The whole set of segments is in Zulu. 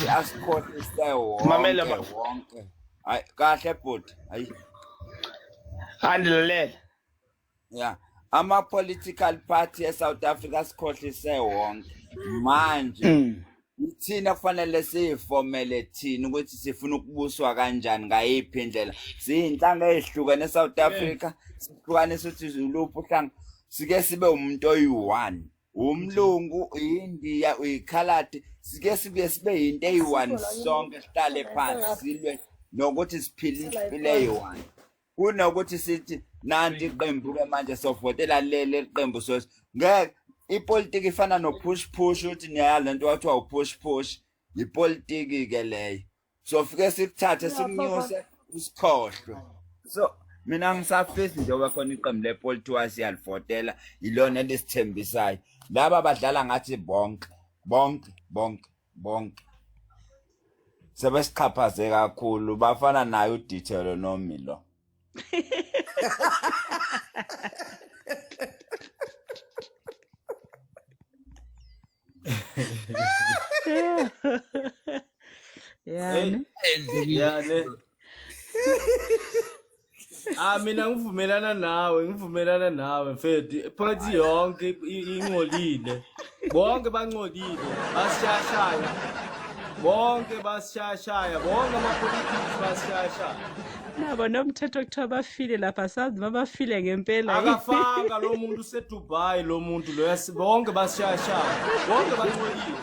ukuthi asikhohlise Mamela wonke hayi kahle bhuti hayi andilalela yeah ama-political party eSouth Africa asikhohlise wonke manje thina kufanele siyifomele thina ukuthi sifuna ukubuswa kanjani ngayiphi indlela siyinhlanga ezihlukene eSouth Africa sihlukanisa ukuthi uluphi uhlanga sike sibe umuntu oyi-1 umlungu uyiNdiya uyikhaladi sike sibe yinto eyi-1 sonke sihlale phansi silwe nokuthi siphile eyi-1 kunokuthi sithi nanti iqembu ke manje sovotela leli qembu so ngeke ipolitiki ifana no push uthi niyala lento wathiwa upush ipolitiki ke leyo so fike sikuthathe sikunyuse usikhohlwe so mina ngisafisi njengoba khona iqembu lepolitiki wasiyalivotela ilona lesithembisayo laba badlala ngathi bonke sebesichaphaze kakhulu bafana naye uDithelo noMilo Yani mina ngivumelana nawe mfethu phansi yonke ingcolile bonke bangcolile basishashaya bonke amapolitiki basishashaya nabo nomthetho kuthiwa bafile lapha sazi babafile ngempela akafanga lo muntu useDubai lo muntu lo bonke basishashaya bonke bangcolile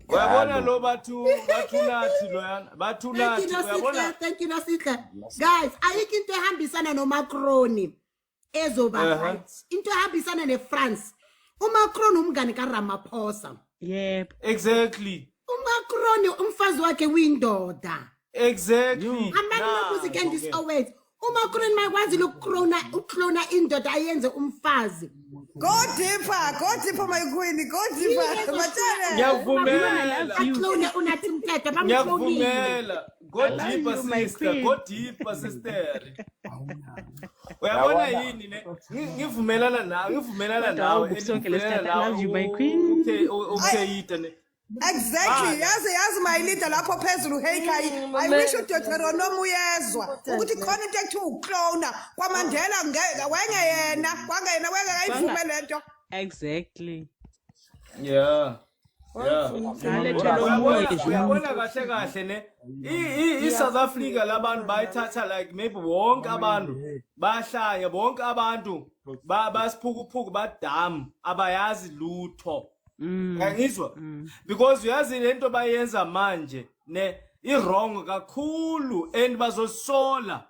uyabona lo bathunathi loyana bathunathi uyabona thank you Nasihle guys ayikho into ehambisana noMacron ezoba right into ehambisana neFrance uMacron umngane kaRamaphosa yebo exactly uMacron umfazi wakhe uyindoda exactly amanye ukuzikenda isowet uMacron mayikwazi ukuclona indoda ayenze umfazi Go deeper my queen go deeper matele ngiyavumela aclone unathi umthetho ngiyavumela go deeper sister uyabona yini ne ngivumelana nawe sonke lesikhathi I love you my queen okay itane exactly yazi my leader lapho phezulu hey kai I wish uDeuteronomy uyezwa ukuthi khona into ekuthiwa uclona kwaMandela wengeyena wengayivumela lento exactly yeah uyabona kahle ne iSouth Africa labantu bayithatha like maybe wonke abantu bahlanya bonke abantu basiphukuphuku badam abayazi lutho ngizwa because uyazi lento bayenza manje ne wrong kakhulu and bazosola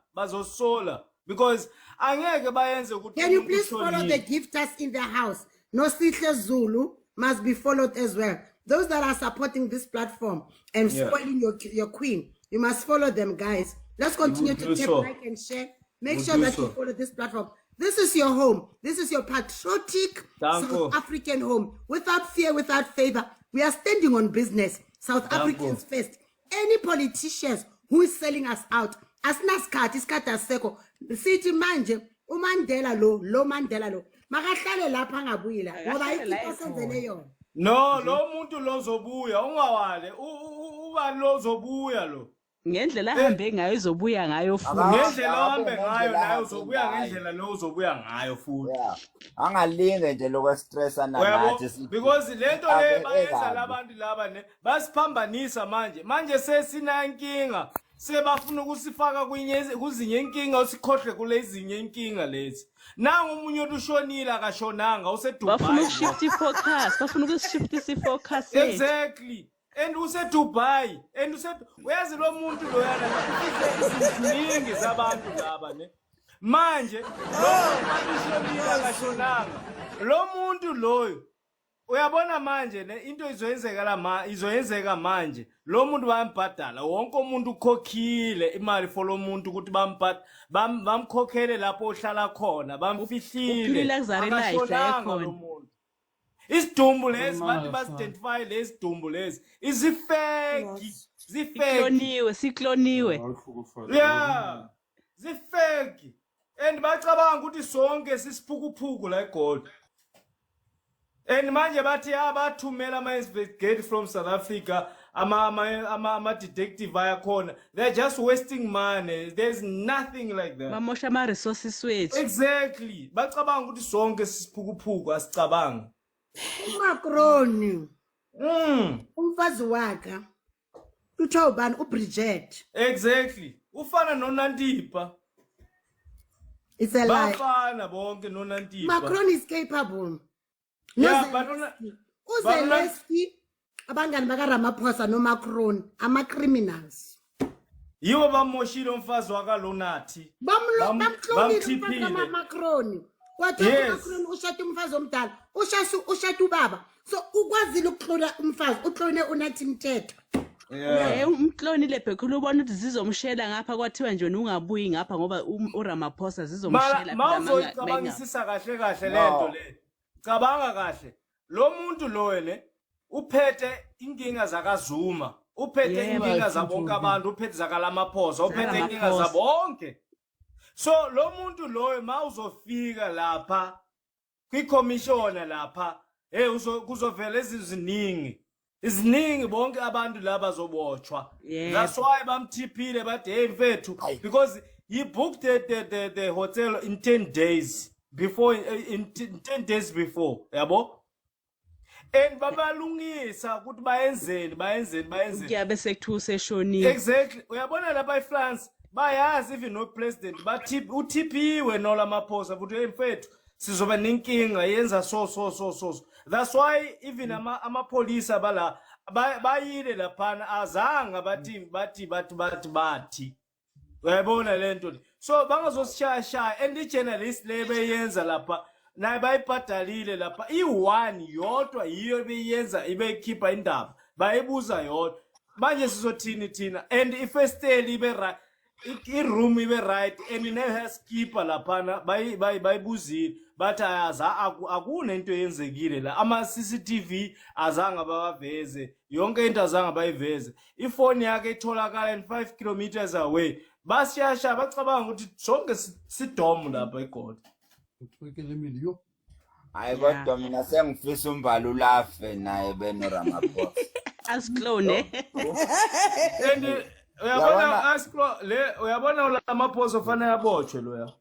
because angeke bayenze ukuthi can you please follow the gifters in the house Nosihle Zulu must be followed as well those that are supporting this platform and spoiling your queen you must follow them guys let's continue to tap like and share make sure that you follow this platform. This is your home. This is your patriotic South African home. Without fear, without favor. We are standing on business. South Africans first. Any politicians who is selling us out. Asinaskati, iskata seko. City manje, uMandela lo Mandela lo. Makahlale lapha ngabuyila. Ngoba ikhipha senzele yona. No, lo muntu lozobuya ungawale. Uba lozobuya lo. Ngendlela ahambe ngayo izobuya ngayo futhi ngendlela ahambe ngayo nayo uzobuya ngendlela lo uzobuya ngayo futhi angalinge nje lokwestressa nathi because lento le bayenza labantu laba ne basiphambanisa manje sesina inkinga sebafuna ukusifaka kuzinye inkinga usikhohle kulezinye inkinga lezi nanga umunye ushonile akashonanga useDubai bafuna ukushift ifocus bafuna ukushift ifocus exactly and useDubai and uyazi lo muntu lo yana iziningi zabantu laba ne manje lo muntu akashonanga lo muntu loyo uyabona manje ne into izoyenzeka manje lo muntu bayambhadala wonke umuntu ukhokhile imali for lo muntu ukuthi bamkhokhele lapho ohlala khona bamfihlile akashonanga isidumbu lezi bantu basidentify lezi dumbu lezi izifeki sikloniwe yeah zifeki and bacabanga ukuthi sonke sisiphukuphuku la eGold. And manje bathi abathumela ama-investigate from South Africa, ama-detective ayakhona. They're just wasting money. There's nothing like that. Bamosha ama-resources wethu. Exactly. Bacabanga ukuthi sonke sisiphukuphuku asicabanga. uMacron umfazi wakhe uthiwa ubani uBridget. Exactly. Ufana noNandipa. It's a lie. Bafana bonke noNandipa. Macron is capable. Yeah, but uZelensky abangani bakaRamaphosa noMacron ama-criminals. yibo bamoshile umfazi wakalonathi. Bamklonile uMacron. Kwathi uMacron ushada umfazi omdala, ushada ubaba. So ukwazile ukuklona umfazi, uklone uNathi Mthetho. Yeah, umklonile bhekhulu ubona ukuthi zizomshela ngapha kwathiwa nje ungabuyi ngapha ngoba uRamaphosa zizomshela Mazoyicabangisisa kahle lento le. Cabanga kahle. Lo muntu lo le uphethe inkinga zakaZuma, uphethe inkinga zabonke abantu, uphethe zakaLamaphosa, uphethe inkinga zabonke. So lo muntu lo mawuzofika lapha kwiCommission lapha, kuzovela iziningi bonke abantu laba zobochwa. That's why bamthiphile bathi hey mfethu, because he booked the hotel in 10 days before, in 10 days before, yabo. And babalungisa ukuthi bayenzeni. Kuyabe sekuthiwa seshonile. Exactly. Uyabona lapha eFrance bayazi even no president uthipiwe noLamaphosa ukuthi hey mfethu sizoba nenkinga yenza so. That's why even amapolisa bala bayile laphana azanga bathi. Uyabona lento. So bangazosishaya and i-journalist le beyenza lapha naye bayibhadalile lapha i1 yodwa yiyo beyenza ibekhipha indaba bayibuza yodwa. Manje sizothini thina and ifesteli ibe right, i-room ibe right and ne-housekeeper laphana bayibuzile bathi akune into yenzekile la, ama-CCTV azanga bawaveze, yonke into azanga bayiveze. Ifoni yakhe itholakala in 5 kilometers away. Basiyasha bacabanga ukuthi sonke sidomo lapha eGold. Hayi kodwa mina sengifisa umbalo ulafe naye benoRamaphosa. Asiklone. And uyabona uLamaphosa ufanele abochwe loya.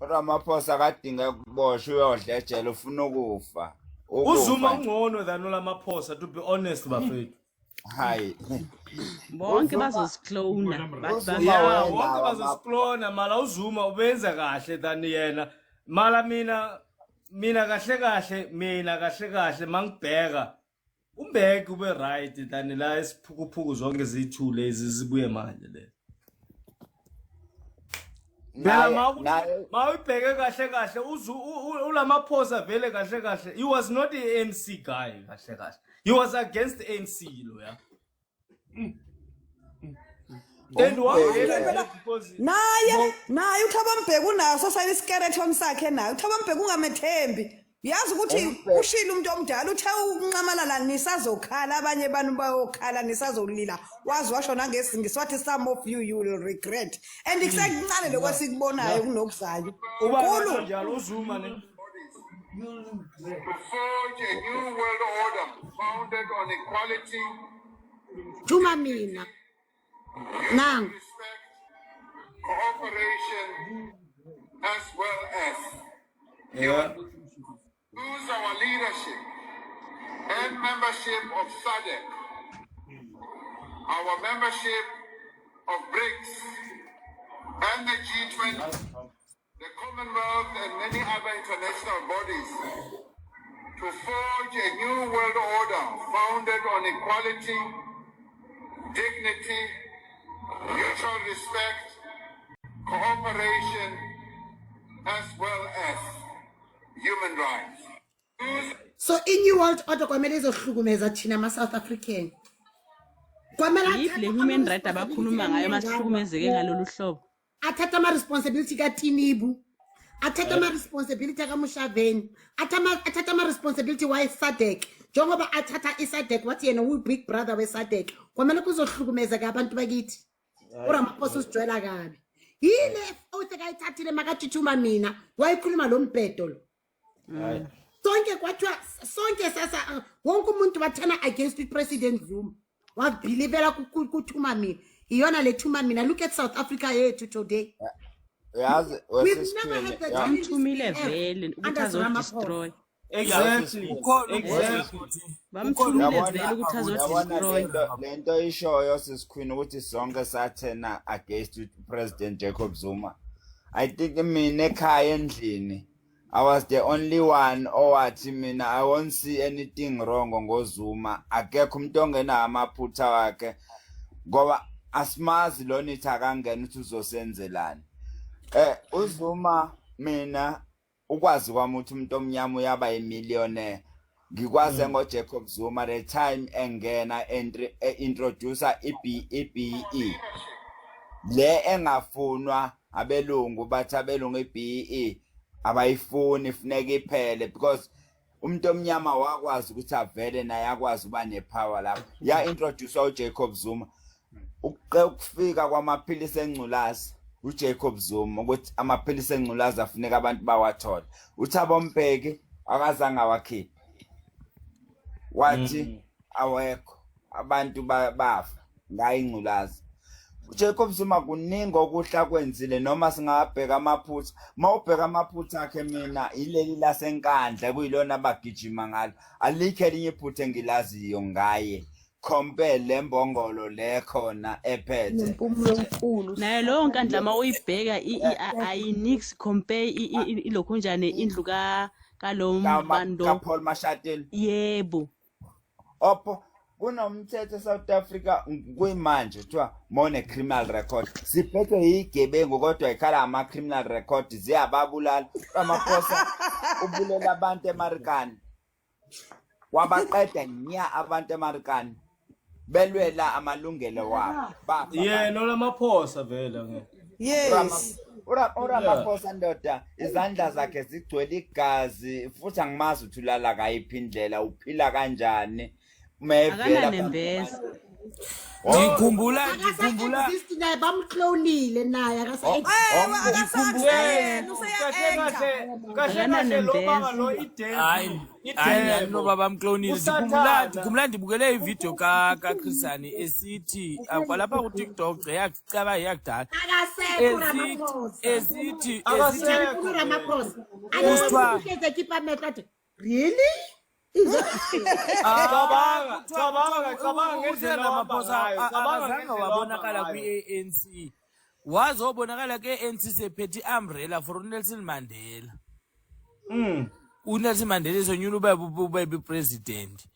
uRamaphosa kadinga ukuboshwa uyodla ejele ufuna ukufa. Uzuma ungcono than uLamaphosa, to be honest bafethu. Hayi. Bonke bazosiklona. Yeah, bonke bazosiklona mala uZuma ubenza kahle than yena. Mala mina kahle mangibheka. Umbeke ube right than la esiphukuphuku zonke zithu lezi zibuye manje le. Mawubheke kahle uLamaphosa vele kahle. He was not the ANC guy kahle. He was against the ANC loya. And because naye uThabambheki unaso sale skeleton sakhe naye uThabambheki ungamethembi. Yazi ukuthi ushila umuntu omdala uthe unqamalala nisazokhala abanye abantu bayokhala nisazolila wazi washo nangesingisi wathi some of you will regret and ikusancane lokwasikubonayo kunokuzayo ukhulu njalo uZuma ne to forge a new world order founded on equality, Thuma mina. Nang. respect, cooperation, as well as choose our leadership and membership of SADC, our membership of BRICS, and the G20, the Commonwealth, and many other international bodies to forge a new world order founded on equality, dignity, mutual respect, cooperation, as well as human rights. So in New World Order kwamele izohlukumeza thina ama-South African. Kwamele Yiphi le human right abakhuluma ngayo masihlukumezeke ngalolu hlobo? athatha ama-responsibility kaTinibu, athatha ama-responsibility kaMushaveni, athatha ama-responsibility waye-SADC. Njengoba athatha i-SADC wathi yena uyi-big brother we-SADC. Kwamele kuzohlukumezeka abantu bakithi. uRamaphosa usijwayela kabi. yile othi kayithathile makajithuma mina wayikhuluma lo mbhedo lo sonke kwathiwa sonke sasa wonke umuntu wathana against uPresident Zuma wabhilivela kuthuma mina iyona le thuma mina look at South Africa yethu today Yazi we've never had the bamthumile vele ukuthi azodestroy Exactly. bamthumile vele ukuthi azodestroy lento ishoyo sisikhwini ukuthi sonke sathena against President Jacob Zuma. I think mina ekhaya endlini I was the only one owathi mina I won't see anything wrong ngoZuma. Akekho umuntu ongena amaphutha wakhe ngoba asimazi lo nithi akangena ukuthi uzosenzelani. uZuma mina ukwazi kwami ukuthi umuntu omnyama uyaba yimillionaire. Ngikwaze ngoJacob Zuma the time engena introducer iBEE. Le engafunwa abelungu bathi abelungu iBEE abayifuni ifuneka iphele because umuntu omnyama wakwazi ukuthi avele naye akwazi uba nepower lapho. Ya introduce uJacob Zuma ukufika kwamaphilisi engculazi uJacob Zuma ukuthi amaphilisi engculazi afuneka abantu bawathola. uThabo Mbeki akazange wakhipha. Wathi awekho abantu bafa ngayingculazi. uJacob Zuma kuningi okuhla kwenzile noma singabheka amaphutha. Mawubheka amaphutha akhe mina ileli lasenkandla kuyilona abagijima ngalo. Alikho elinye iphutha engilaziyo ngaye. Compare lembongolo lekhona ephethe. Impumulo enkulu. nayo leyo nkandla ma uyibheka ayinix compare ilokho njane indlu kalombantu Paul Mashatile. yebo Opho kunomthetho South Africa kuyimanje kuthiwa mone criminal record. Siphethwe yigebengu kodwa ikhala ama criminal record ziyababulala. Ramaphosa ubulela abantu eMarikani. Wabaqeda nya abantu eMarikani. Belwela amalungelo wabo. no lamaphosa vele nge. Yes. Ramaphosa ndoda izandla zakhe zigcwele igazi futhi angimazi uthulala kayiphi indlela uphila kanjani. akana nembeza Ngikhumbula naye bamklonile naye akase Kahle lo baba lo hayi no baba mklonile ngikhumbula ndibukele ivideo kaChrisani esithi kwalapha ku TikTok yacaba yakudala esithi Ramaphosa akase keep amehlo really cabanga ngendlela Ramaphosa akazange wabonakala kwi-ANC wazobonakala ke-ANC sephethe i-umbrella for uNelson Mandela. uNelson Mandela esonyula ube president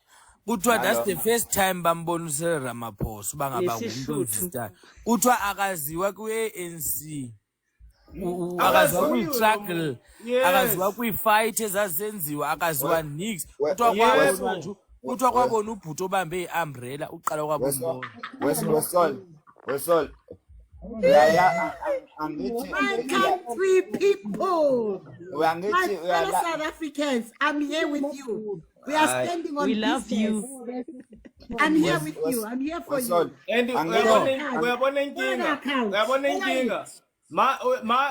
kuthiwa that's the first time bambona uCyril Ramaphosa bangaba ngumuntu kuthiwa akaziwa kwi-ANC akaziwa kwi-struggle akaziwa kwi-fight ezazenziwa akaziwa nix kuthiwa kwabona ubhuti obambe i-umbrella uqala kwabombona Wesol angithi my country people my fellow South Africans I'm here with you we are standing on we love business. you I'm here with you I'm here for you and uyabona inkinga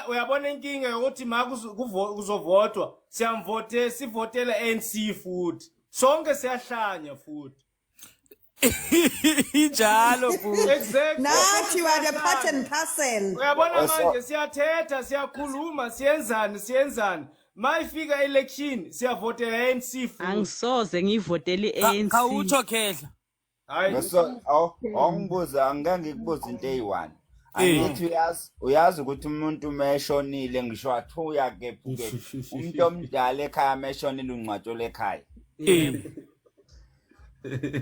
uyabona inkinga yokuthi kuzovotwa sivotela ANC futhi sonke siyahlanya futhi injalo futhi exactly Nathi we are the part and parcel. uyabona manje siyathetha siyakhuluma siyenzani mayifika election siyavotela ANC futhi angisoze ngivotele iANC khawutsho khehla hayi Wesol awungibuza angeke ngikubuza into eyi1 angithi uyazi ukuthi umuntu meshonile ngisho wathuya ke umuntu omdala ekhaya meshonile ungcwatshole ekhaya.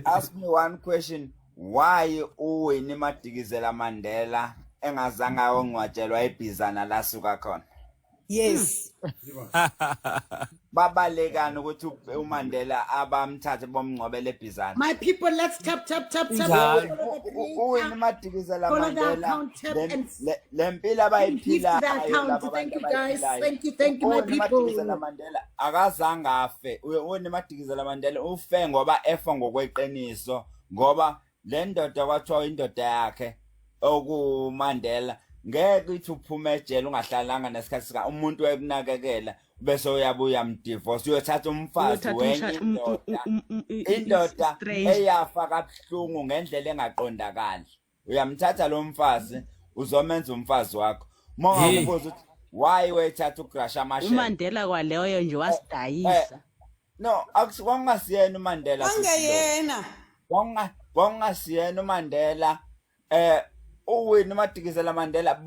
Ask me one question. Why uWinnie Madikizela Mandela engazange ayongcwatshelwa eBizana lasuka khona? Yes. Babalekana ukuthi uMandela abamthathe bomngcwabela eBizana. my people let's tap uWinnie Madikizela follow the Mandela account, tap and lempila abayiphila thank you guys thank you my Madikizela people Mandela akazange afe. uWinnie Madikizela Mandela ufe ngoba efa ngokweqiniso ngoba le ndoda kwathiwa indoda yakhe okuMandela ngeke ithi uphume ejele ungahlalanga nesikhathi sika umuntu wekunakekela bese uyabuya mdivorce uyothatha umfazi wenye indoda eyafa kabuhlungu ngendlela engaqondakali uyamthatha lo mfazi uzomenza umfazi wakho mongakubuza ukuthi why wethatha ugrasha amashela uMandela kwaleyo nje wasidayisa no akusikwongasiyena uMandela angeyena bongasiyena uMandela uwini Madikizela Mandela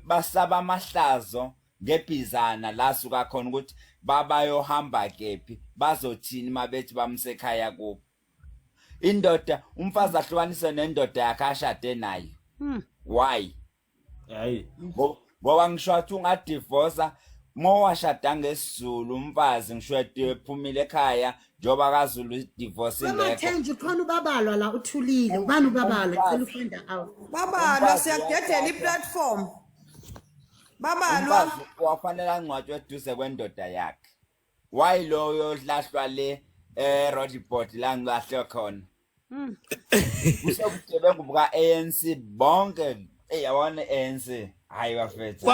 basaba amahlazo ngebhizana la suka khona ukuthi bayohamba kephi bazothini mabethi bamsekhaya kubo indoda umfazi ahlukanise nendoda yakhe ashade nayo why hayi ngoba ngisho ukuthi ungadivorce mowashada ngesizulu umfazi ngisho ephumile ekhaya njoba kaZulu divorce ingekho Mathenje khona ubabalwa la uthulile ubani ubabalwa cela ufunda out babalwa siyakudedela iplatform babalwa wafanele angcwatshwe eduze kwendoda yakhe why lo yodlahlwa le Rodiport la nglahle khona usobudebengu buka ANC bonke eyabona ANC hayi bafethu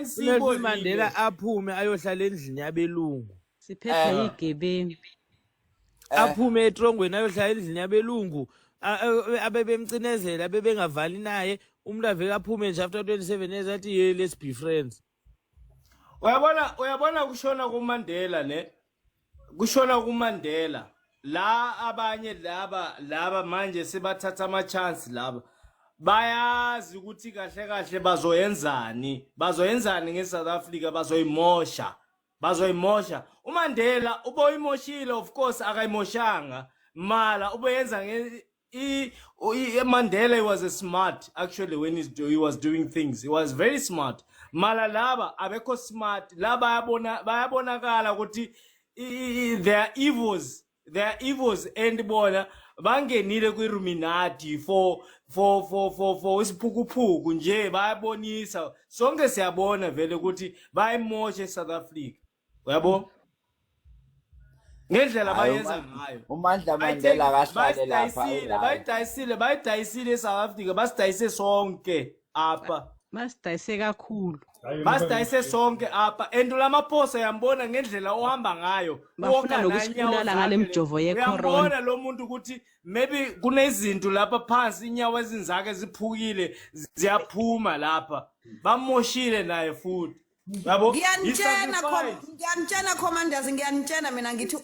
Nelson Mandela aphume ayohlala endlini yabelungu siphethe igebengu aphume etrongweni ayohlala endlini yabelungu abebemcinezela abebengavali naye umuntu aveke aphume nje after 27 years athi hey let's be friends uyabona kushona kuMandela ne kushona kuMandela la abanye laba manje sebathatha ama chance laba bayazi ukuthi kahle kahle bazoyenzani ngeSouth Africa bazoyimosha uMandela uboyimoshile of course akayimoshanga mala ubeyenza Mandela he was a smart actually when he was doing things he was very smart mala laba abekho smart laba bayabonakala ukuthi their evils and bona bangenile kwiRuminati for isiphukuphuku nje bayabonisa sonke siyabona vele ukuthi bayimoshe eSouth Africa uyabo ngendlela bayenza ngayo uMandla Mandela akahlale lapha bayidayisile eSouth Africa basidayise sonke apha basidayise kakhulu basidayise sonke apha endulamaphosa yambona ngendlela ohamba ngayo bafuna nokusibulala ngale mjovo yecorona uyambona lo muntu ukuthi maybe kunezinto lapha phansi inyawo ezinzake ziphukile ziyaphuma lapha bamoshile naye futhi yabo ngiyanitshena commanders ngiyanitshena mina ngithi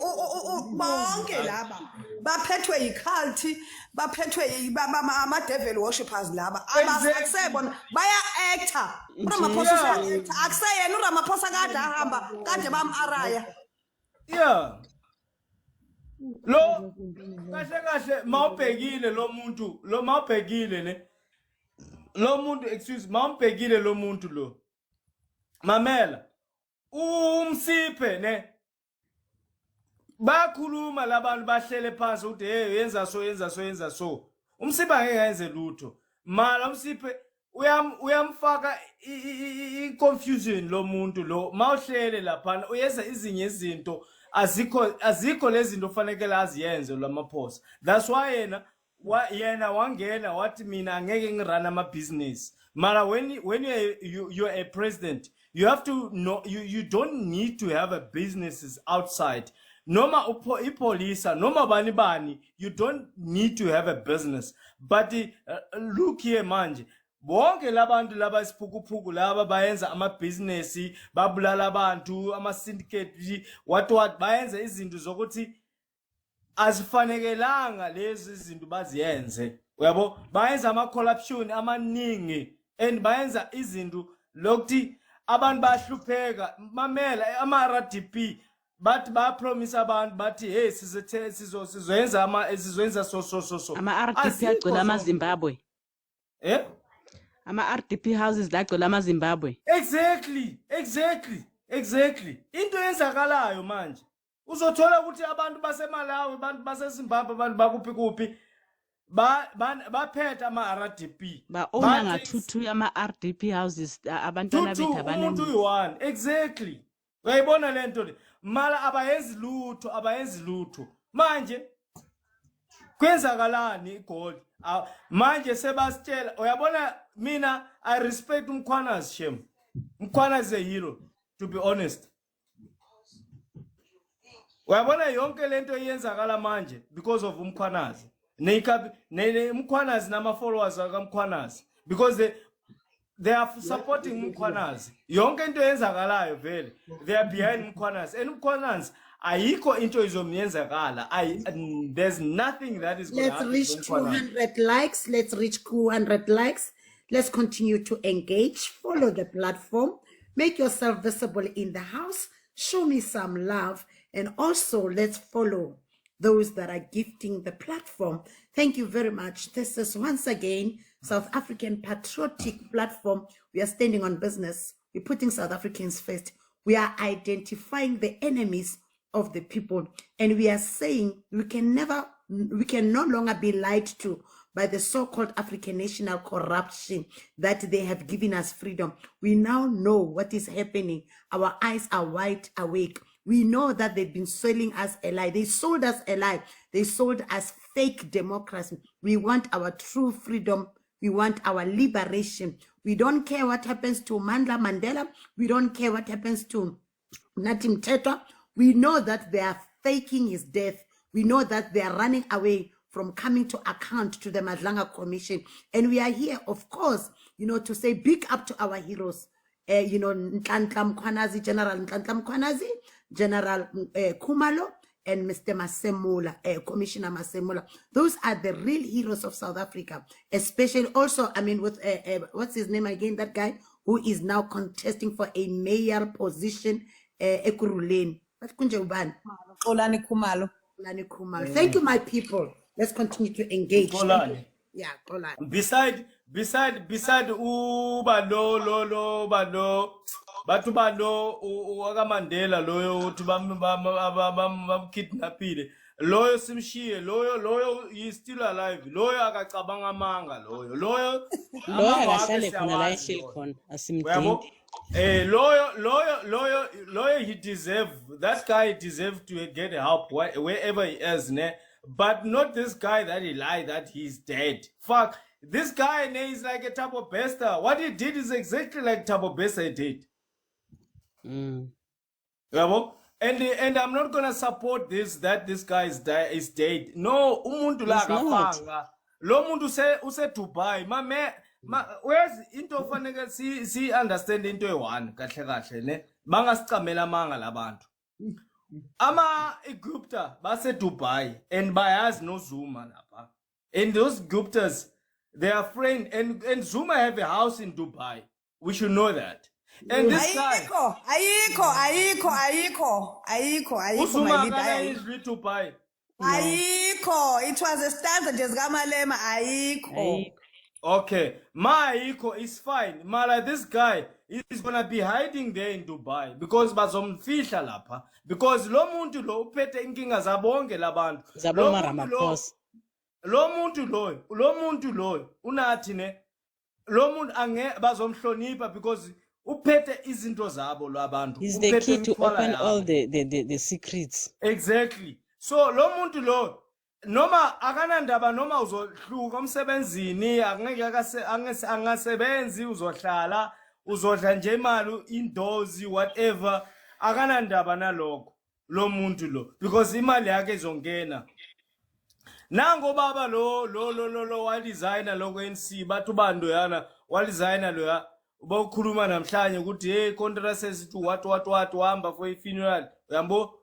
bonke laba baphethwe yiculty baphethwe ama devil worshippers laba abasakusebona baya actor uRamaphosa akuseyena uRamaphosa kade ahamba kade bamaraya yeah lo kahle mawubhekile lo mawubhekile ne lo muntu excuse mawubhekile lo muntu lo mamela umsiphe ne bakhuluma labantu bahlele phansi ukuthi hey yenza so umsipha ngeke yenze lutho mala umsiphe uyamfaka i-confusion lo muntu lo mawuhlele lapha uyenza izinye izinto azikho lezi zinto fanele aziyenze lamaphosa that's why yena wangena wathi mina ngeke ngirana ama business mara when you're a president you have to know you don't need to have a businesses outside noma ipolisa noma bani you don't need to have a business but look here manje bonke labantu laba isiphukuphuku laba bayenza ama business babulala abantu ama syndicate what bayenza izinto zokuthi azifanekelanga lezi zinto baziyenze uyabo bayenza ama corruption amaningi and bayenza izinto lokuthi abantu bahlupheka mamela ama RDP bathi ba promise abantu bathi hey sizoyenza so ama RDP agcwele ama Zimbabwe ama RDP houses lagcwele ama Zimbabwe exactly into yenzakalayo manje uzothola ukuthi abantu baseMalawi abantu baseZimbabwe abantu bakuphi baphethe ama RDP ona ngathuthu ama RDP houses abantwana bethu abaningi umuntu uyi1 exactly uyayibona lento le mala abayenzi lutho manje kwenzakalani iGold manje sebasitshela uyabona mina I respect uMkhwanazi Shem uMkhwanazi a hero to be honest uyabona yonke lento iyenzakala manje because of uMkhwanazi uMkhwanazi nama followers kaMkhwanazi because they are supporting Mkhwanazi yonke into eyenzakalayo vele they are behind Mkhwanazi and Mkhwanazi ayikho into izomyenzakala there's nothing that is going to happen. Let's reach 200 likes. Let's reach 200 likes. Let's continue to engage. Follow the platform. Make yourself visible in the house. Show me some love. And also, let's follow those that are gifting the platform. Thank you very much. This is once again South African Patriotic Platform. We are standing on business. We're putting South Africans first. We are identifying the enemies of the people, and we are saying we can no longer be lied to by the so-called African national corruption that they have given us freedom. We now know what is happening. Our eyes are wide awake. We know that they've been selling us a lie. They sold us a lie. They sold us fake democracy. We want our true freedom. We want our liberation. We don't care what happens to Mandla Mandela. We don't care what happens to Natim Teta. We know that they are faking his death. We know that they are running away from coming to account to the Madlanga Commission. And we are here, of course, to say big up to our heroes. Nhlanhla Mkhwanazi, General Nhlanhla Mkhwanazi, General Khumalo, and Mr. Masemula, Commissioner Masemula. Those are the real heroes of South Africa. Especially also, with, what's his name again, that guy who is now contesting for a mayor position, Ekurhuleni. Xolani Khumalo. Thank you, my people. Let's continue to engage. Yeah, Xolani. Beside Batu balo wakamandela loyo uthi bamkidnapile loyo simshiye loyo is still alive loyo akacabanga amanga loyo akahlale khona la ehleli khona asimdingi loyo he deserve that guy deserve to get help wherever he is but not this guy that he lied that he's dead. Fuck, this guy is like a Thabo Bester. What he did is exactly like Thabo Bester did. And I'm not gonna support that this guy is dead. No, umuntu la akafanga. Lo muntu use Dubai. Where's into fanele si understand into e1 kahle ne bangasicamela manga labantu. Ama Gupta base Dubai and Bayaz no Zuma lapha. And those Guptas, they are friends and Zuma have a house in Dubai. We should know that. And this guy ayikho Zuma is Dubai. Ayikho, it was a stanza just Gamalema ayikho. Okay, ayikho is fine. Mara, this guy is gonna be hiding there in Dubai because bazomfihla lapha because lo muntu lo uphethe inkinga zabonke labantu. Zaboma Ramaphosa. Lo muntu lo unathi ne lo muntu bazomhlonipha because uphethe izinto zabo labantu. He's the key to open all the secrets. Exactly. So lo muntu lo noma akanandaba noma uzohluka umsebenzini angasebenzi uzohlala uzodla nje imali indoors whatever akanandaba nalokho lo muntu lo because imali yakhe izongena nango baba lo wa designer lo NC bathu bando yana wa designer lo ya ubakhuluma namhlanje ukuthi hey contract sesithi what hamba for a funeral uyambo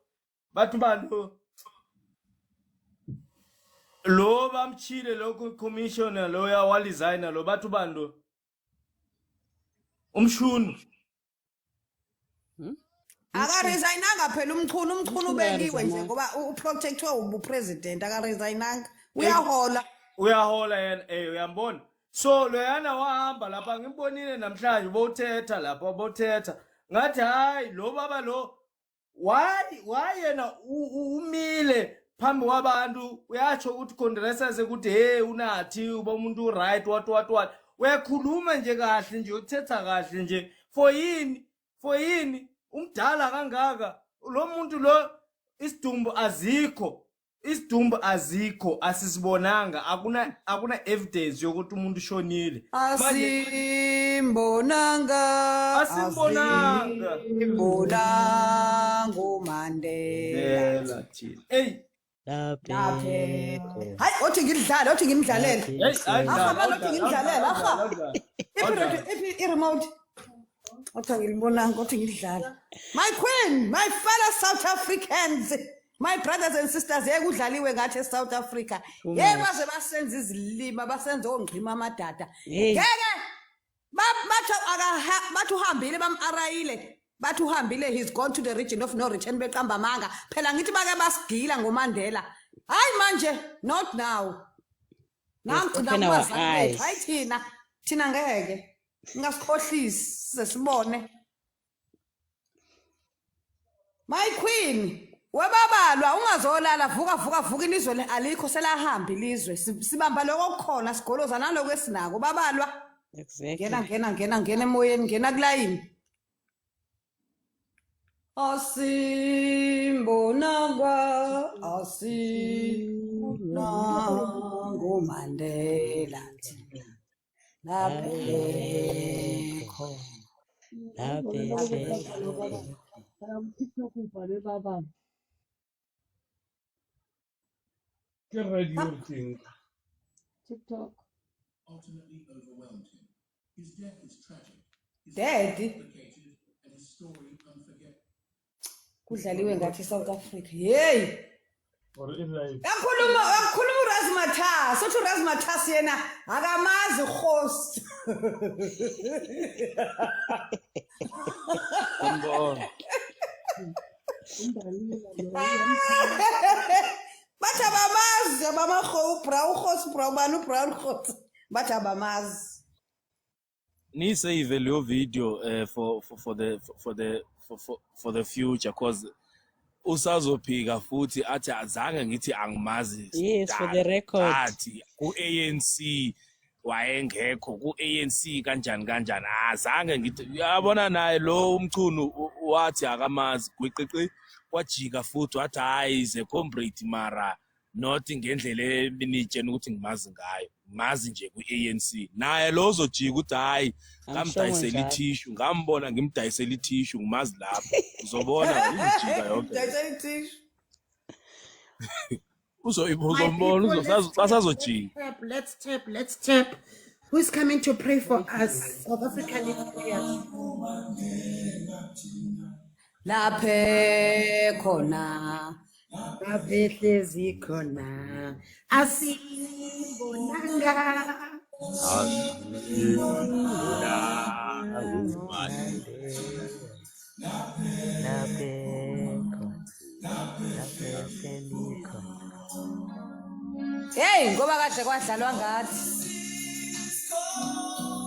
bathu bando lo bamchile lo commissioner lo ya wa designer lo bathu bando umshunu Akaresigninga phela umchunu ubekiwe nje ngoba uprotectwe ubupresident akaresigninga uyahola yena uyambona so loyana wahamba lapha ngimbonile namhlanje bothetha lapha bothetha ngathi hayi lo baba lo why yena umile phambi kwabantu uyatsho ukuthi Congress ukuthi hey unathi uba umuntu right what uyakhuluma nje kahle nje uthetha kahle nje for yini umdala kangaka lo muntu lo isidumbu azikho isidumbu azikho asisibonanga akuna evidence yokuthi umuntu ushonile asimbonanga uMandela hey hayi othi ngimdlalele ahamba othi ngimdlalele i-remote othi ngilibonanga othi ngidlala my queen, my fellow South Africans, my brothers and sisters, ekudlaliwe ngathi eSouth Africa baze basenza izilima basenza ongqima amadada ngeke bathi uhambile bam-arayile bathi uhambile he's gone to the region of no return beqamba amanga phela ngithi bake basigila ngoMandela hayi manje not now hayi thina ngeke ngasikhohlisi sesibone my queen webabalwa ungazolala vuka ilizwe alikho selahamba ilizwe sibamba lokho kukhona sigoloza naloko esinako babalwa ngena emoyeni ngena kulayini asimbonanga uMandela lapho Get ready your thing. TikTok. Daddy. Kudlaliwe ngathi South Africa. Hey. Or in life. Yakhuluma uRazmatha. Sothi uRazmatha yena akamazi host. Bathi abamazi brown host. Bathi abamazi. Ni save leyo video for the future cause usazophika futhi athi azange ngithi angimazi. Yes, for the record. Athi ku-ANC wayengekho ku-ANC kanjani azange ngithi uyabona naye lo umchunu wathi akamazi gwiqiqi kwajika futhi wathi hayi ze comrade mara not ngendlela eminitsheni ukuthi ngimazi ngayo mazi nje ku-ANC naye lo uzojika ukuthi hayi ngamdayisela ithishu ngambona ngimdayisela ithishu ngimazi lapho uzobona uzojika yonke Dayisela ithishu uzombona usazojika. Let's tap. Who's coming to pray for us? South African prayers. laphe khona Babehlezi khona asimbonanga hey ngoba kade kwadlalwa ngathi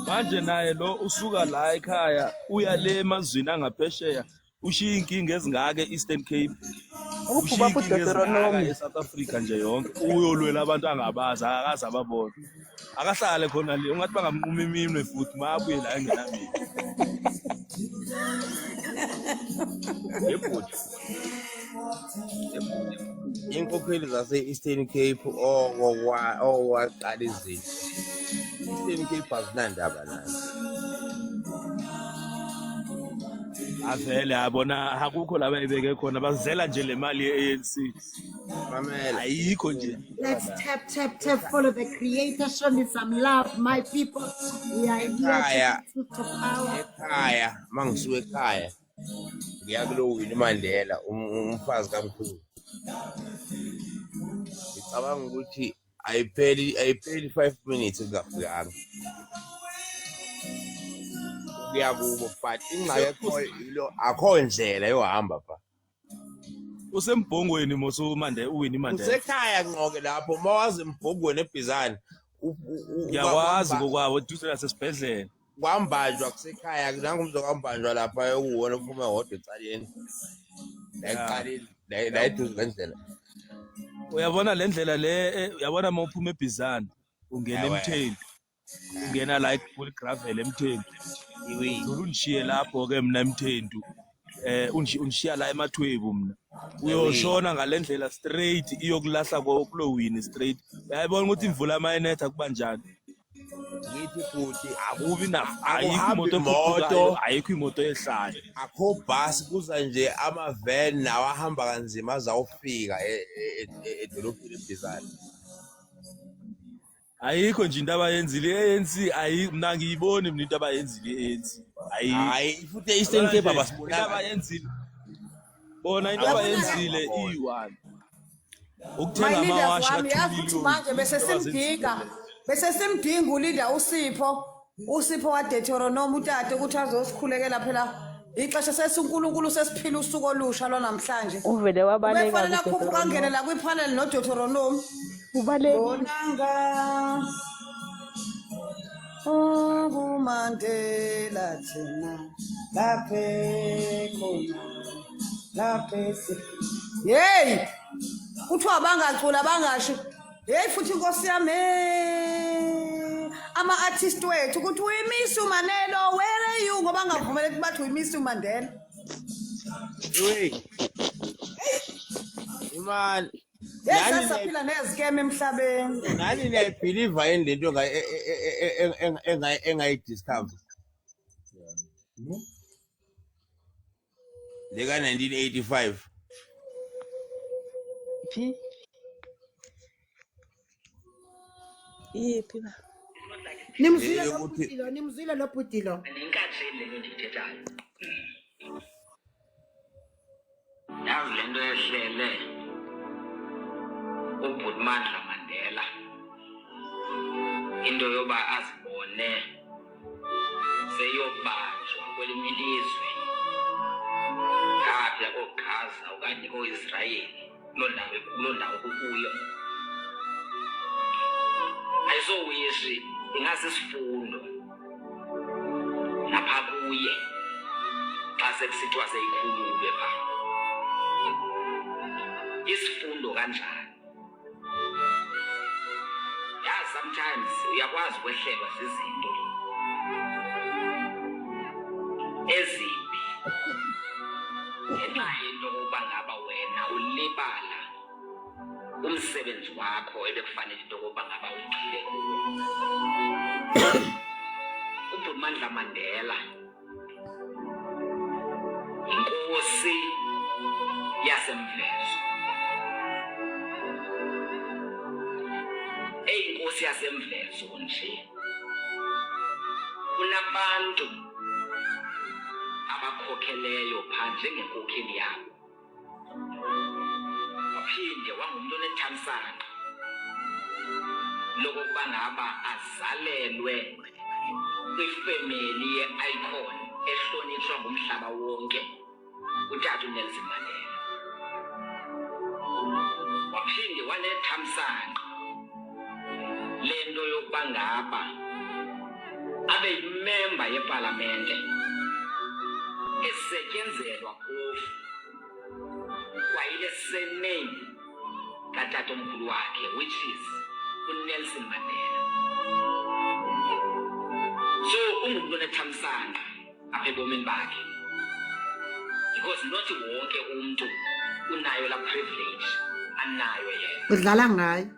Manje naye lo usuka la ekhaya uya le emazweni angaphesheya ushiya inkinga ezingaka eEastern Cape ushiya inkinga ezingaka eSouth Africa nje yonke uyolwela abantu angabazi akaze ababona akahlale khona le ungathi bangamnquma iminwe futhi mabuye la engenamini yebo inkokheli zase-Eastern Cape waqala izinto Eastern Cape azinandaba nazo avele yabona akukho la bayibeke khona bazela nje le mali ye-ANC mamela ayikho nje. Let's tap follow the creator, show me some love my people. We are here to power. ekhaya mangisuka ekhaya ngiya kulo Winnie Mandela umfazi kaMkhulu ngicabanga ukuthi ayipheli 5 minutes kungafikanga kuya kubo but ingxakekho ilo akho ndlela yohamba pha Usembhongweni mosuMandela uWinnie Mandela usekhaya ngqoke lapho mawazi embhongweni eBizana ngiyakwazi kokwabo duze nasesibhedlela kwambanjwa kusekhaya nangu umzokwambanjwa lapha ekuwona uphuma hodwa ecaleni la eduze ngendlela uyabona le ndlela le uyabona mawuphuma eBizana ungena eMthembu ungena la eFull Gravel eMthembu unishiye lapho ke mina eMthembu unishiya la eMathwebu mina uyoshona ngalendlela straight iyokulahla kulowini straight uyayibona ukuthi imvula mayinetha kuba njani ngithi futhi akubi ayikho imoto ayikho imoto ehlayo akho bus kuza nje ama-van nawo ahamba kanzima azawufika edolobheni eBizana. ayikho nje into abayenzile i-ANC mna ngiyiboni mina into abayenzile i-ANC hayi futhi e-Eastern Cape abasibonanga abayenzile bona into abayenzile iyi-1 ukuthenga My leader amawashi wami yazi ukuthi manje bese simdinga uleader uSipho wa Deuteronomy utate ukuthi azosikhulekela phela ixesha sesinkulunkulu sesiphila usuku olusha lo namhlanje uvele wabaleka kufanele akhuphe kangene la kwipanel no Deuteronomy ubaleki bonanga Mandela thina laphe hey kuthiwa bangacula bangasho hey futhi inkosi yami ama-artist wethu ukuthi uyimiss uManelo where are you ngoba angavumeleki bathi uyimiss uMandela imani yesasaphila nezikeme emhlabeni nani niyayibhiliva yini lento engayidiscover leka-1985 phi yiphi ba nimzwile lo bhudilo nenkathini lento ndiyithethayo yazi lento ehlele uBhutmandla Mandela into yoba azibone seyobanjwa kwelinye ilizwe apha koGaza okanye ko-Israyeli kuloo ndawo kukuyo ayisowishi ingasisifundo napha kuye xa sekusithiwa seyikhululwe phaa isifundo kanjani yazi sometimes uyakwazi ukwehlelwa zizinto ezimbi ngenxa yento yokuba ngaba wena ulibala umsebenzi wakho ebekufanele into yokuba ngaba ugxile kuwo uBhutmandla Mandela inkosi yasemvezo eyinkosi yasemvezo nje kunabantu abakhokheleyo phaa njengenkokheli yabo waphinde wangumntu onethamsanqa lokokuba ngaba azalelwe kwifemeli ye-icon ehlonitshwa ngumhlaba wonke utata uNelson Mandela waphinde wanethamsanqa lento yokuba ngaba abe yimemba yepalamente esetyenzelwa phofu kwayile surname katata omkhulu wakhe which is uNelson Mandela so ungumntu onethamsanqa apha ebomini bakhe because not wonke umntu unayo la privilege anayo yena udlala ngayo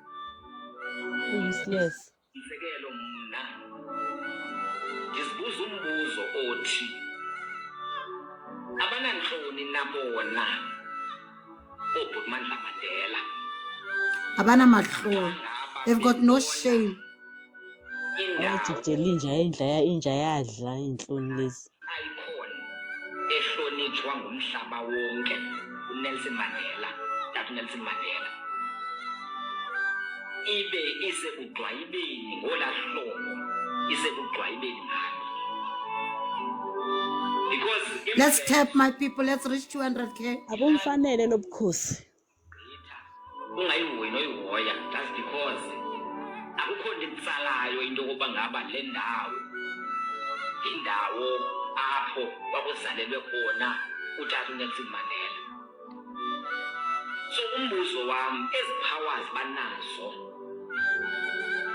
yes umzekelo mna ndizibuza umbuzo othi abanantloni nabona oBhutmandla Mandela abanamahloni they've got no shame ayijijela inja yadla inhloni lezi icon ehlonitshwa ngumhlaba wonke uNelson Mandela tata uNelson Mandela ibe isekugqwayibeni ngola hlobo isekugqwayibeni ngalo because let's tap my people, let's reach 200k abomfanele lobukhosi ungayihoyi noyihoya just because akukho nto itsalayo into yokuba ngaba le ndawo indawo apho kwakuzalelwe khona utata uNelson Mandela so umbuzo wami ezi powers banazo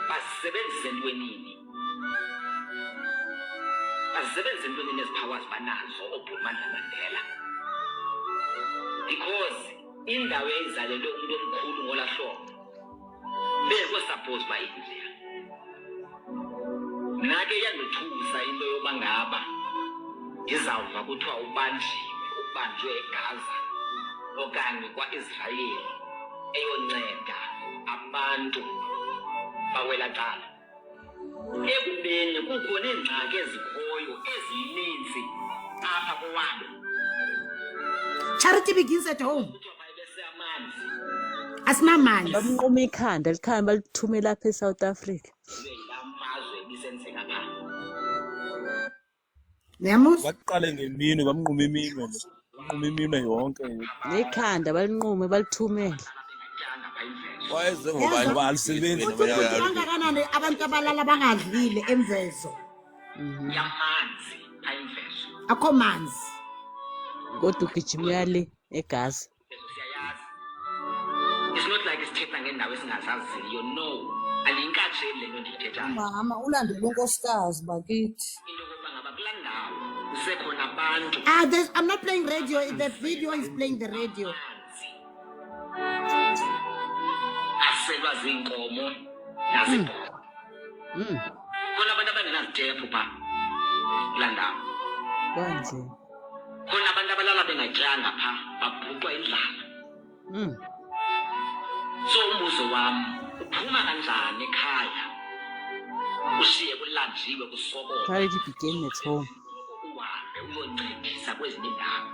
basebenzise entwenini ezi powers banazo oBhutmandla Mandela because indawo eyayizalelwe umuntu omkhulu ngola hlobo bengekho suppose uba injeya. Mna-ke iyandothusa into yoba ngaba ndizawuva kuthiwa ubanjwe eGaza okanye kwa-Israyeli eyonceda abantu bawela cala. Ekubeni kukho neengxaki ezikhoyo ezininzi apha kowabo. Charity begins at home. Asinamanzi. Bamnquma ikhanda likhaya balithumela lapha eSouth Africa. Niyamuzwa? Baqale ngemini bamnquma iminwe le. Bamnquma iminwe yonke. Nekhanda balinqume balithumele. Wayenze ngobani balisebenzi kangakanani abantu abalala bangadlile emvezo. Yamanzi ayimvezo. Akho manzi. Kodwa ugijimela le eGaza. It's not like isithetha ngendawo esingazaziyo, no. Alinkatsheli le nto ndiyithethayo. Mama ulandela unkosikazi bakithi. Into yokuba ngaba kulaa ndawo kusekhona abantu. I'm not playing radio. The video is playing the radio. Aselwa ziinkomo nazibhokhwe. Khona abantu abangenazitepu pha kulaa ndawo. Kanje. Khona abantu abalala bengatyanga pha babhuqwa indlala. So umbuzo wami uphuma kanjani ekhaya ushiye kulanjiwe kusokola. Charity begin at home. Uhambe uyoncedisa kwezinye indawo.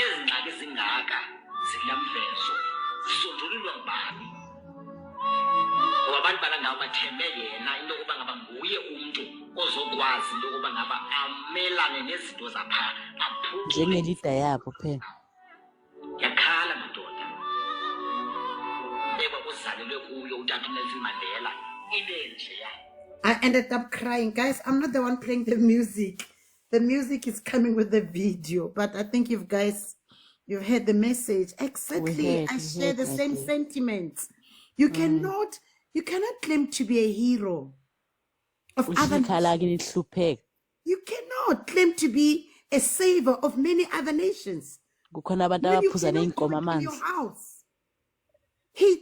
Ezi ngxaki zingaka zilamvezo zisonjululwa ngubani? Ngoba abantu bala ndawo bathembe yena into yokuba ngaba nguye umntu ozokwazi into yokuba ngaba amelane nezinto zapha aphume. Njengelida yabo phela. Yakhala madoda. Ekuzalelwe kuyo uTata Nelson Mandela ibe njeya. I ended up crying. Guys, I'm not the one playing the music. The music is coming with the video, but I think you've heard the message. Exactly. I share the same sentiments. You cannot claim to be a hero of other nations. You cannot claim to be a savior of many other nations. When you cannot do it in your house.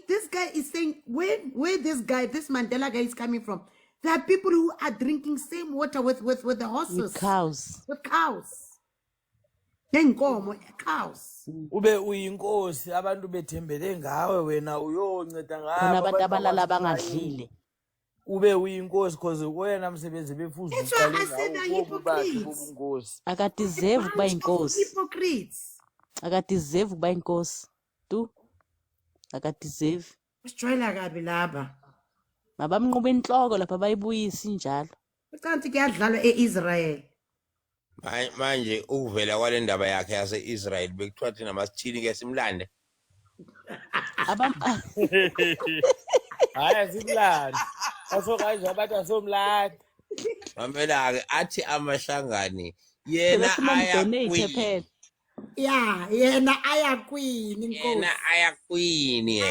This guy is saying where this Mandela guy is coming from. There are people who are drinking same water with the horses. With cows. With cows. Nenkomo, cows. Ube uyinkosi abantu bethembele ngawe wena uyonceda ngabo. Khona abantu abalala bangadlile. Ube uyinkosi because wena msebenzi befuza uqale ngawo. Akadeserve kuba inkosi. Hypocrites. Akadeserve kuba inkosi. Tu. Akadeserve. Usijwayela kabi laba. Mabamnqube inhloko lapha bayibuyisa injalo. Ucanti kuyadlalwa eIsrael. Manje ukuvela kwale ndaba yakhe yase-Israel bekuthiwa thina masithini ke simlande. Hayi simlande. Asokanje abantu asomlande. Mamela-ke athi amahlangani yena ayakwini. Yeah, yena ayakwini inkosi. Yena ayakwini.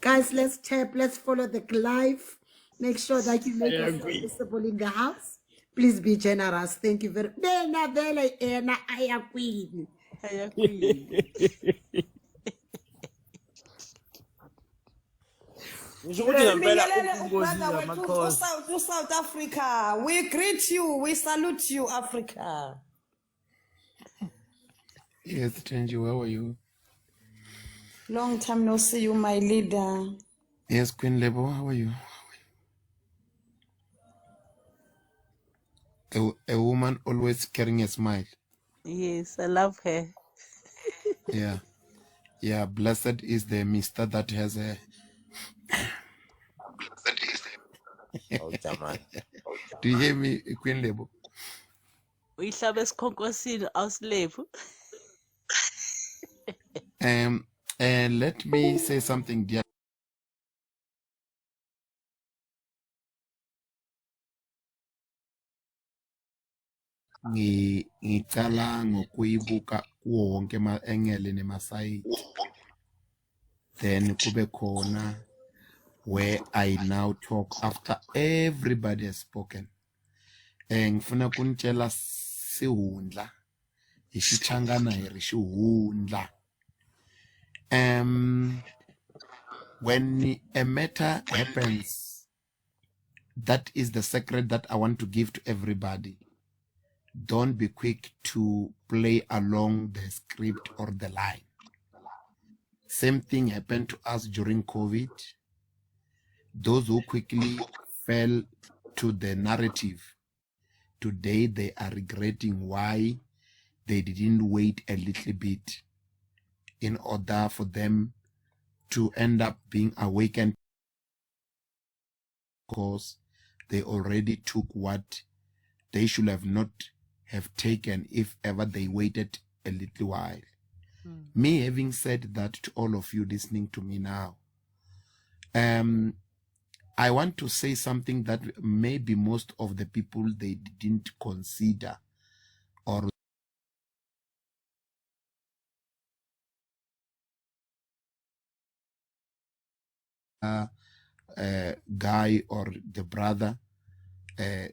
Guys, let's tap, let's follow the live. Make sure that you make us visible in the house. Please be generous. Thank you very much. Yena ayakwini. South Africa. We greet you. We salute you, Africa. Yes, Tenji, where were you? Long time no see you, my leader. Yes, Queen Lebo, how are you? A woman always carrying a smile. Yes, I love her. Yeah, blessed is the mister that has a... Do you hear me, Queen Lebo? Uyihlaba esikhonkosini awusilephu. Let me say something, dear. Ngicala ngokuyibuka wonke engele nemasayiti. Then kube khona where I now talk after everybody has spoken. Ngifuna kunitshela sihundla hi Xichangana hi ri xihundla. When a matter happens, that is the secret that I want to give to everybody. Don't be quick to play along the script or the line. Same thing happened to us during COVID. Those who quickly fell to the narrative, today they are regretting why they didn't wait a little bit in order for them to end up being awakened, because they already took what they should have not have taken if ever they waited a little while. Me having said that to all of you listening to me now, I want to say something that maybe most of the people they didn't consider, or guy or the brother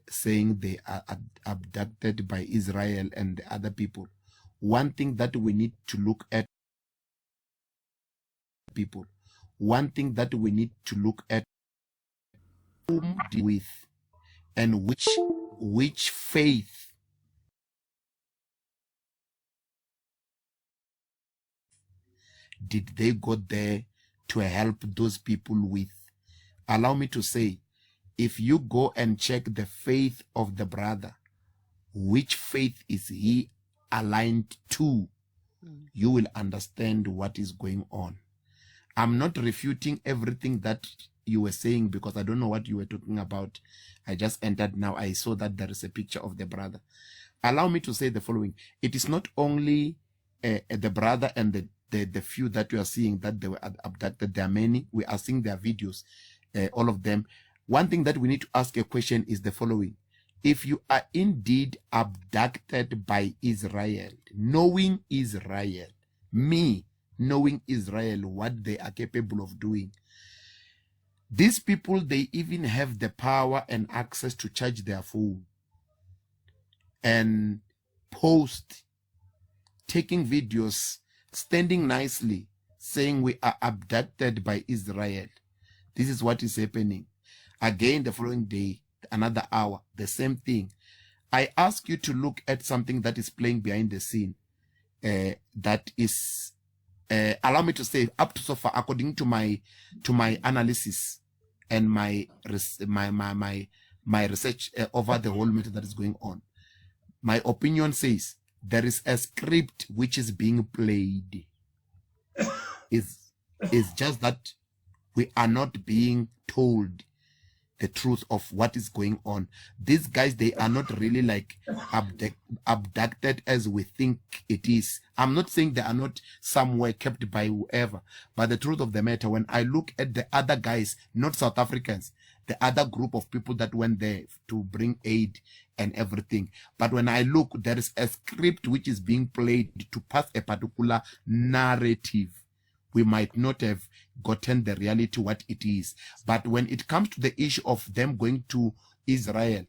saying they are abducted by Israel and the other people. One thing that we need to look at, people, one thing that we need to look at, whom with and which faith did they go there to help those people with. Allow me to say, if you go and check the faith of the brother, which faith is he aligned to, you will understand what is going on. I'm not refuting everything that you were saying, because I don't know what you were talking about. I just entered now. I saw that there is a picture of the brother. Allow me to say the following. It is not only the brother and the few that you are seeing that they were abducted. There are many. We are seeing their videos, all of them. One thing that we need to ask a question is the following. If you are indeed abducted by Israel, knowing Israel, me knowing Israel, what they are capable of doing, these people, they even have the power and access to charge their phone and post, taking videos, standing nicely, saying we are abducted by Israel. This is what is happening. Again, the following day, another hour, the same thing. I ask you to look at something that is playing behind the scene. That is, allow me to say, up to so far, according to my analysis and my research over the whole matter that is going on, my opinion says there is a script which is being played. It's just that we are not being told the truth of what is going on. These guys, they are not really like abducted as we think it is. I'm not saying they are not somewhere kept by whoever, but the truth of the matter, when I look at the other guys, not South Africans, the other group of people that went there to bring aid and everything, but when I look, there is a script which is being played to pass a particular narrative. We might not have gotten the reality what it is. But when it comes to the issue of them going to Israel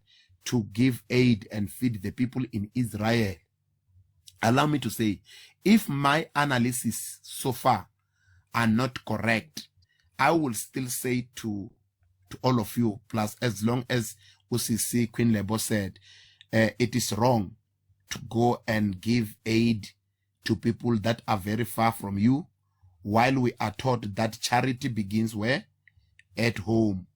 to give aid and feed the people in Israel, allow me to say, if my analysis so far are not correct, I will still say to all of you, plus as long as UCC Queen Lebo said, it is wrong to go and give aid to people that are very far from you, while we are taught that charity begins where? At home.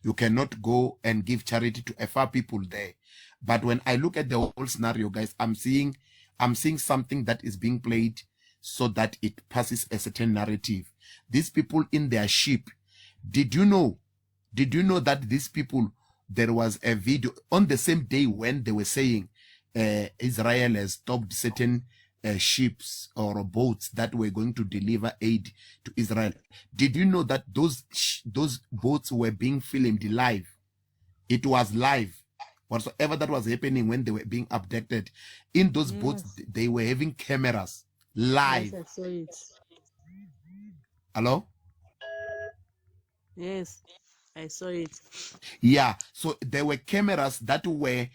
You cannot go and give charity to a far people there. But when I look at the whole scenario, guys, I'm seeing something that is being played so that it passes a certain narrative. These people in their ship, did you know that these people, there was a video on the same day when they were saying Israel has stopped certain ships or boats that were going to deliver aid to Israel. Did you know that those boats were being filmed live? It was live. Whatsoever that was happening when they were being abducted, in those boats, they were having cameras live. Yes, I saw it. Hello? Yes. I saw it. Yeah, so there were cameras that were,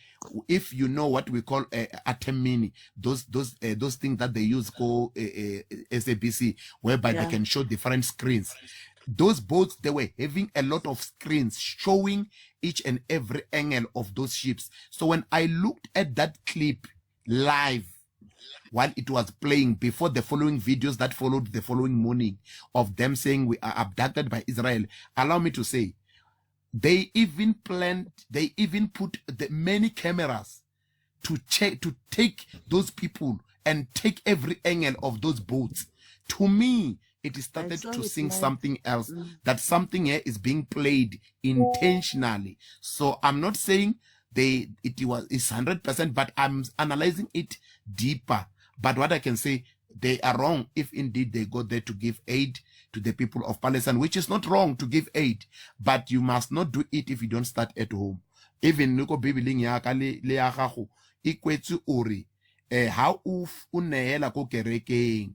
if you know what we call atemini, those things that they use called SABC, whereby they can show different screens. Those boats, they were having a lot of screens showing each and every angle of those ships. So when I looked at that clip live while it was playing before the following videos that followed the following morning of them saying we are abducted by Israel, allow me to say, they even put the many cameras to take those people and take every angle of those boats. To me, it started to sing something else, that something here is being played intentionally. So I'm not saying it's 100%, but I'm analyzing it deeper. But what I can say, they are wrong if indeed they go there to give aid to the people of Palestine, which is not wrong to give aid, but you must not do it if you don't start at home. Even nuko bibiling ya ka le ya gago ikwetsu ori ha o nehela ko kerekeng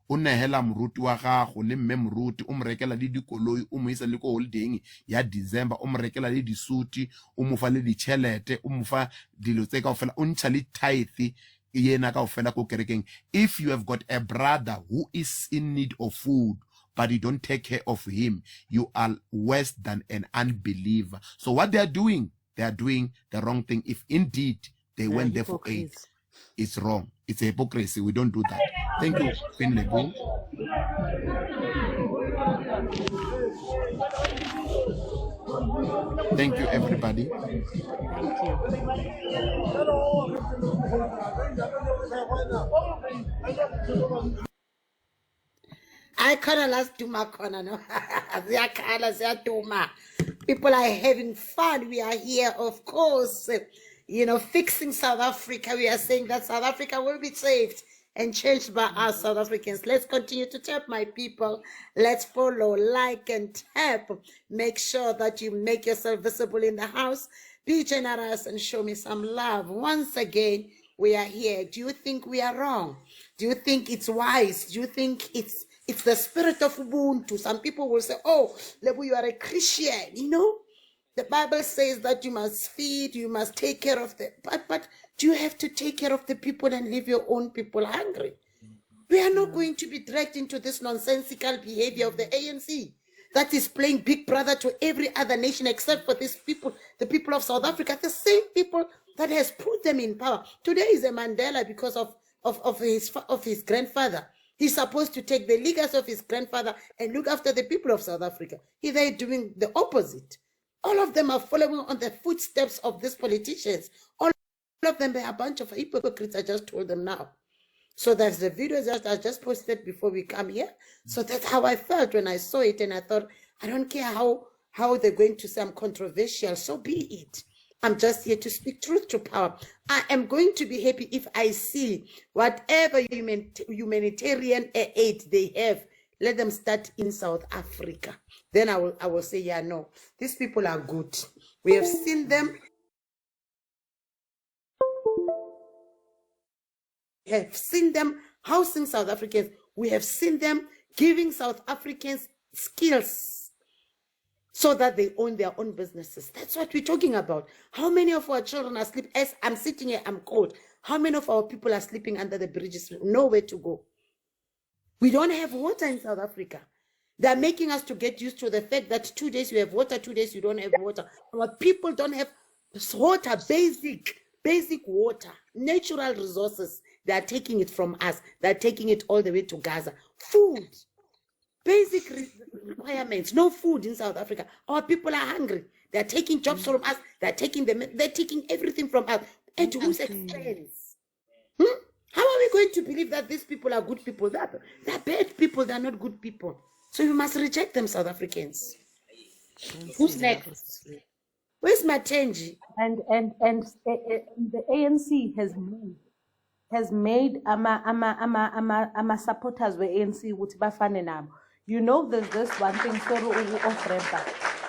o nehela moruti wa gago le mme moruti o mrekela le dikoloi o mo isa le ko holding ya December o mrekela le disuti o mo fa le dichelete o mo fa dilo tse ka ofela o ntsha le tithe. If you have got a brother who is in need of food, but you don't take care of him, you are worse than an unbeliever. So what they are doing the wrong thing. If indeed they went there for aid, it's wrong. It's a hypocrisy. We don't do that. Thank you, Finley. Thank you, everybody. Thank you. I can't last do my corner, no. People are having fun. We are here, of course, fixing South Africa. We are saying that South Africa will be saved and changed by us South Africans. Let's continue to tap, my people. Let's follow, like, and tap. Make sure that you make yourself visible in the house. Be generous and show me some love. Once again, we are here. Do you think we are wrong? Do you think it's wise? Do you think it's the spirit of Ubuntu? Some people will say, oh, Lebu, you are a Christian, The Bible says that you must feed, you must take care of them. But do you have to take care of the people and leave your own people hungry? We are not going to be dragged into this nonsensical behavior of the ANC that is playing big brother to every other nation except for these people, the people of South Africa, the same people that has put them in power. Today is a Mandela because of his grandfather. He's supposed to take the legacy of his grandfather and look after the people of South Africa. They're doing the opposite. All of them are following on the footsteps of these politicians. All of them are a bunch of hypocrites. I just told them now. So that's the video that I just posted before we come here. So that's how I felt when I saw it. And I thought, I don't care how they're going to say I'm controversial. So be it. I'm just here to speak truth to power. I am going to be happy if I see whatever humanitarian aid they have, let them start in South Africa. Then I will say, yeah, no, these people are good. We have seen them. We have seen them housing South Africans. We have seen them giving South Africans skills so that they own their own businesses. That's what we're talking about. How many of our children are sleeping? As I'm sitting here, I'm cold. How many of our people are sleeping under the bridges? Nowhere to go. We don't have water in South Africa. They're making us to get used to the fact that 2 days you have water, 2 days you don't have water. Our people don't have water, basic water, natural resources. They're taking it from us. They're taking it all the way to Gaza. Food. Basic requirements, no food in South Africa. Our people are hungry. They're taking jobs from us. They're taking everything from us. At whose expense? How are we going to believe that these people are good people? They're bad people. They're not good people. So you must reject them, South Africans. Who's next? Where's Matenji? And the ANC has made ama supporters we ANC ukuthi bafane nabo. There's this one thing,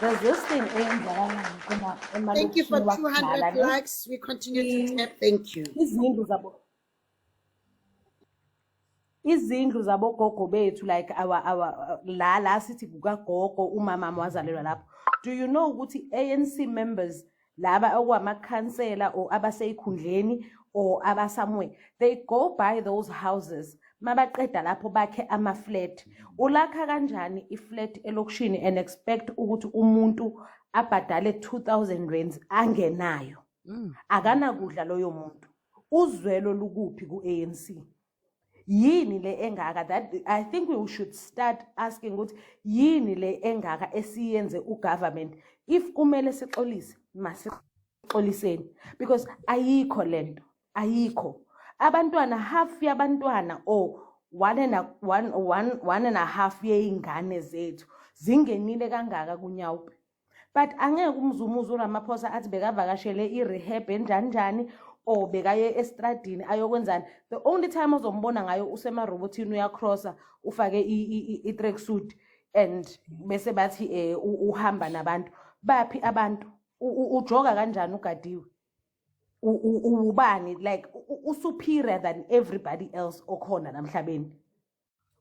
there's this thing. Thank you for 200 likes. We continue to tap. Thank you. izindlu zabogogo bethu like our la sithi kukagogo umama wazalelwa lapho. Do you know ukuthi ANC members laba okwamakhansela or abaseyikhundleni or abasamwe, they go by those houses mabaqeda lapho bakhe ama-flat. Ulakha kanjani i-flat elokishini and expect ukuthi umuntu abhadale 2,000 rands angenayo? Akanakudla loyo muntu. Uzwelo lukuphi ku-ANC? Yini le engaka? That I think we should start asking ukuthi yini le engaka esiyenze ugovernment. If kumele sixolise masixoliseni, because ayikho lento, ayikho. Abantwana half yabantwana or one and a half yeingane zethu zingenile kangaka kunyawupe. But angeke umzumuzu uRamaphosa athi bekavakashele i-rehab enjanjani or bekaye estradini ayokwenzani. The only time ozombona ngayo usemarobotini uyacrossa ufake i-tracksuit and bese bathi uhamba nabantu. Baphi abantu? Ujoga kanjani ugadiwe? Ubani like superior than everybody else okhona namhlabeni?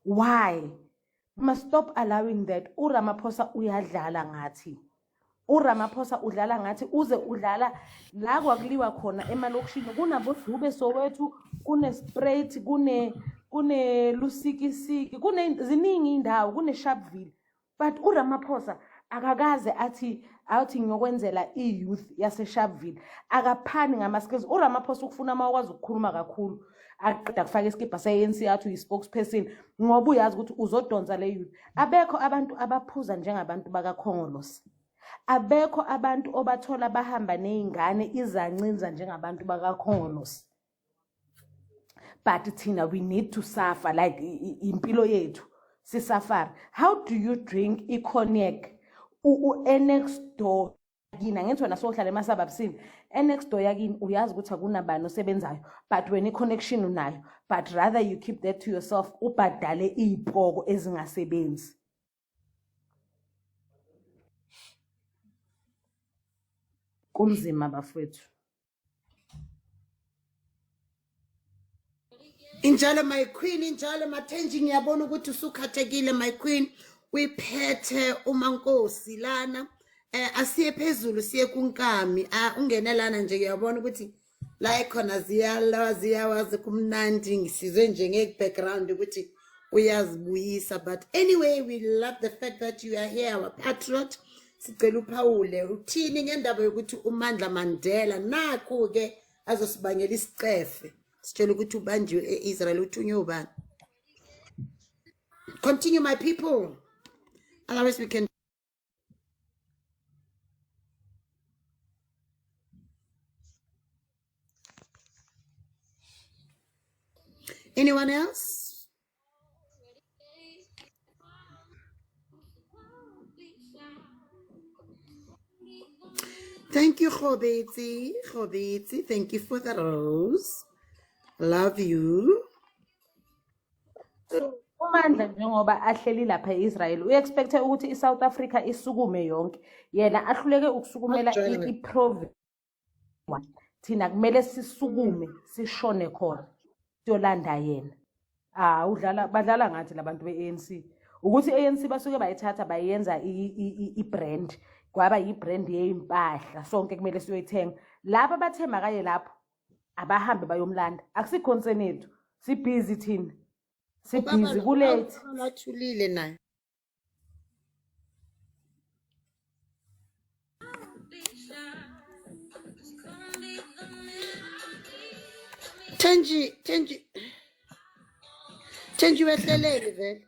Why? Must stop allowing that. uRamaphosa uyadlala ngathi. uRamaphosa udlala ngathi uze udlala la kwakuliwa khona emalokishini kunabodube Soweto, kune Sprite, kune Lusikisiki, kune ziningi indawo, kune Sharpeville. But uRamaphosa akakaze athi ngiyokwenzela i-youth yase Sharpeville. Akaphani ngama-skills. uRamaphosa ukufuna mawakwazi ukukhuluma kakhulu aqeda kufaka isikibha se-ANC athi uyi-spokesperson ngoba uyazi ukuthi uzodonsa le youth. Abekho abantu abaphuza njengabantu bakaKhongolose. Abekho abantu obathola bahamba neingane izancinza njengabantu bakaKhongolose. But thina we need to suffer like impilo yethu sisafari. How do you drink i-cognac next door yakini? Angithi wena sohlala emasababisini next door yakini uyazi ukuthi akunabani osebenzayo, but when i-connection unayo, but rather you keep that to yourself ubhadale iy'poko ezingasebenzi. Kunzima bafethu. Injalo my queen, injalo Mathenji ngiyabona ukuthi usukhathekile my queen. Uyiphethe uMankosi lana. Asiye phezulu siye kuNkami. Ungene lana nje ngiyabona ukuthi la ekhona ziyawazi kumnandi ngisizwe nje nge-background ukuthi uyazibuyisa. But anyway, we love the fact that you are here, our patriot. Sicela uphawule uthini ngendaba yokuthi uMandla Mandela nakho ke azosibangela isicefe. Sitshela ukuthi ubanjiwe eIsrael uthunywe ubani. Continue my people. Otherwise we can. Anyone else? Thank you, Khobetsi. Thank you for the rose. Love you. uMandla njengoba ahleli lapha eIsrael uexpecte ukuthi iSouth Africa isukume yonke, yena ahluleke ukusukumela iprovince. Thina kumele sisukume sishone khona siyolanda yena. Badlala ngathi labantu beANC ukuthi ANC basuke bayithatha bayenza ibrand, kwaba yibrand yeyimpahla sonke kumele siyoyithenga. Lapha bathema kaye lapho abahambe bayomlanda, akusikhonseni ethu, sibhizi thina, sibhizi kulethe. Lathulile naye. Thenji wehleleke vele.